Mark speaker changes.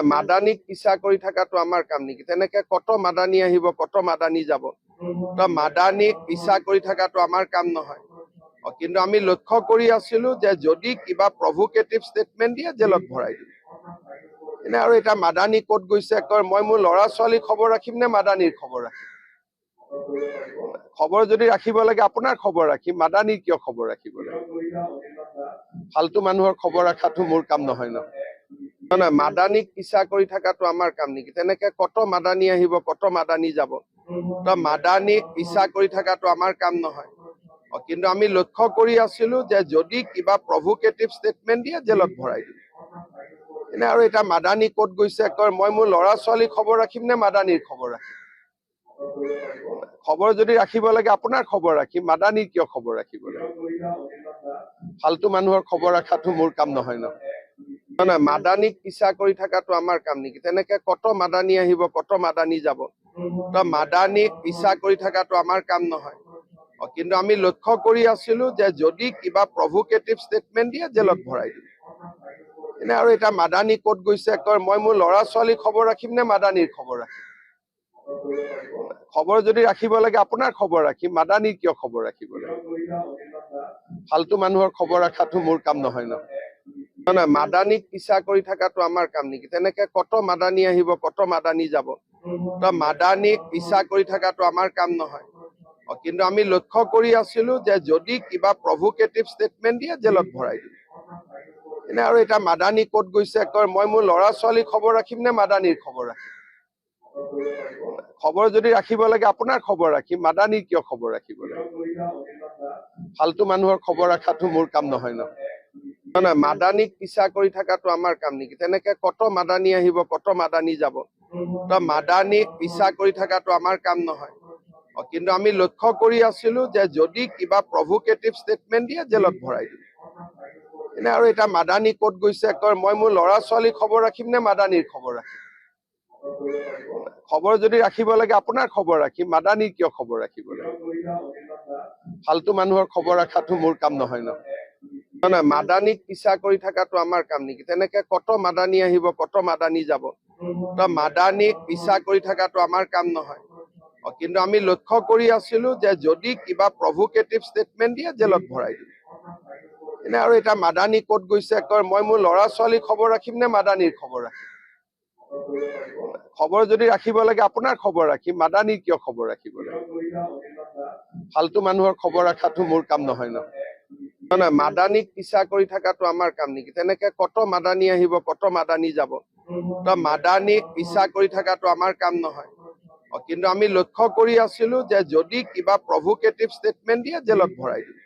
Speaker 1: মাদানীক পিছা কৰি থকাটো আমাৰ কাম নেকি? তেনেকে কত মাদানী আহিব, কত মাদানী যাব। তো মাদানীক পিছা কৰি থকাটো আমাৰ কাম নহয়। কিন্তু আমি লক্ষ্য কৰি আছিলো যে যদি কিবা প্ৰভোকেটিভ ষ্টেটমেন্ট দিয়ে জেলত ভৰাই দিম। এনে আৰু এটা মাদানী ক'ত গৈছে কয়, মই মোৰ ল'ৰা ছোৱালীৰ খবৰ ৰাখিম নে মাদানীৰ খবৰ ৰাখিম? খবৰ যদি ৰাখিব লাগে আপোনাৰ খবৰ ৰাখিম, মাদানীৰ কিয় খবৰ ৰাখিব লাগে? ফাল্টু মানুহৰ খবৰ ৰখাটো মোৰ কাম নহয় ন। নহয়, মাদানীক পিছা কৰি থকাটো আমাৰ কাম নেকি? তেনেকে কত মাদানী আহিব, কত মাদানী যাব। তো মাদানীক পিছা কৰি থকাটো আমাৰ কাম নহয়। কিন্তু আমি লক্ষ্য কৰি আছিলো যে যদি কিবা প্ৰভোকেটিভ ষ্টেটমেন্ট দিয়ে জেলত ভৰাই দিম। এনে আৰু এটা মাদানী ক'ত গৈছে কয়, মই মোৰ ল'ৰা ছোৱালীৰ খবৰ ৰাখিম নে মাদানীৰ খবৰ ৰাখিম? খবৰ যদি ৰাখিব লাগে আপোনাৰ খবৰ ৰাখিম, মাদানীৰ কিয় খবৰ ৰাখিব লাগে? ফাল্টু মানুহৰ খবৰ ৰখাটো মোৰ কাম নহয় ন। নহয়, মাদানীক পিছা কৰি থকাটো আমাৰ কাম নেকি? তেনেকে কত মাদানী আহিব, কত মাদানী যাব। তো মাদানীক পিছা কৰি থকাটো আমাৰ কাম নহয়। কিন্তু আমি লক্ষ্য কৰি আছিলো যে যদি কিবা প্ৰভোকেটিভ ষ্টেটমেন্ট দিয়ে জেলত ভৰাই দিম। এনে আৰু এটা মাদানী ক'ত গৈছে কয়, মই মোৰ ল'ৰা ছোৱালীৰ খবৰ ৰাখিম নে মাদানীৰ খবৰ ৰাখিম? খবৰ যদি ৰাখিব লাগে আপোনাৰ খবৰ ৰাখিম, মাদানীৰ কিয় খবৰ ৰাখিব লাগে? ফাল্টু মানুহৰ খবৰ ৰখাটো মোৰ কাম নহয় ন। নহয়, মাদানীক পিছা কৰি থকাটো আমাৰ কাম নেকি? তেনেকে কত মাদানী আহিব, কত মাদানী যাব। তো মাদানীক পিছা কৰি থকাটো আমাৰ কাম নহয়। কিন্তু আমি লক্ষ্য কৰি আছিলো যে যদি কিবা প্ৰভোকেটিভ ষ্টেটমেন্ট দিয়ে জেলত ভৰাই দিম। এনে আৰু এটা মাদানী ক'ত গৈছে কয়, মই মোৰ ল'ৰা ছোৱালীৰ খবৰ ৰাখিম নে মাদানীৰ খবৰ ৰাখিম? খবৰ যদি ৰাখিব লাগে আপোনাৰ খবৰ ৰাখিম, মাদানীৰ কিয় খবৰ ৰাখিব লাগে? ফাল্টু মানুহৰ খবৰ ৰখাটো মোৰ কাম নহয় ন। নহয়, মাদানীক পিছা কৰি থকাটো আমাৰ কাম নেকি? তেনেকে কত মাদানী আহিব, কত মাদানী যাব। তো মাদানীক পিছা কৰি থকাটো আমাৰ কাম নহয়। কিন্তু আমি লক্ষ্য কৰি আছিলো যে যদি কিবা প্ৰভোকেটিভ ষ্টেটমেন্ট দিয়ে জেলত ভৰাই দিম। এনে আৰু এটা মাদানী ক'ত গৈছে কয়, মই মোৰ ল'ৰা ছোৱালীৰ খবৰ ৰাখিম নে মাদানীৰ খবৰ ৰাখিম? খবৰ যদি ৰাখিব লাগে আপোনাৰ খবৰ ৰাখিম, মাদানীৰ কিয় খবৰ ৰাখিব লাগে? ফাল্টু মানুহৰ খবৰ ৰখাটো মোৰ কাম নহয় ন। নহয়, মাদানীক পিছা কৰি থকাটো আমাৰ কাম নেকি? তেনেকে কত মাদানী আহিব, কত মাদানী যাব। তো মাদানীক পিছা কৰি থকাটো আমাৰ কাম নহয়। কিন্তু আমি লক্ষ্য কৰি আছিলো যে যদি কিবা প্ৰভোকেটিভ ষ্টেটমেন্ট দিয়ে জেলত ভৰাই দিম। এনে আৰু এটা মাদানী ক'ত গৈছে কয়, মই মোৰ ল'ৰা ছোৱালীৰ খবৰ ৰাখিম নে মাদানীৰ খবৰ ৰাখিম? খবৰ যদি ৰাখিব লাগে আপোনাৰ খবৰ ৰাখিম, মাদানীৰ কিয় খবৰ ৰাখিব লাগে? ফাল্টু মানুহৰ খবৰ ৰখাটো মোৰ কাম নহয় ন। নহয়, মাদানীক পিছা কৰি থকাটো আমাৰ কাম নেকি? তেনেকে কত মাদানী আহিব, কত মাদানী যাব। তো মাদানীক পিছা কৰি থকাটো আমাৰ কাম নহয়। কিন্তু আমি লক্ষ্য কৰি আছিলো যে যদি কিবা প্ৰভোকেটিভ ষ্টেটমেন্ট দিয়ে জেলত ভৰাই দিম।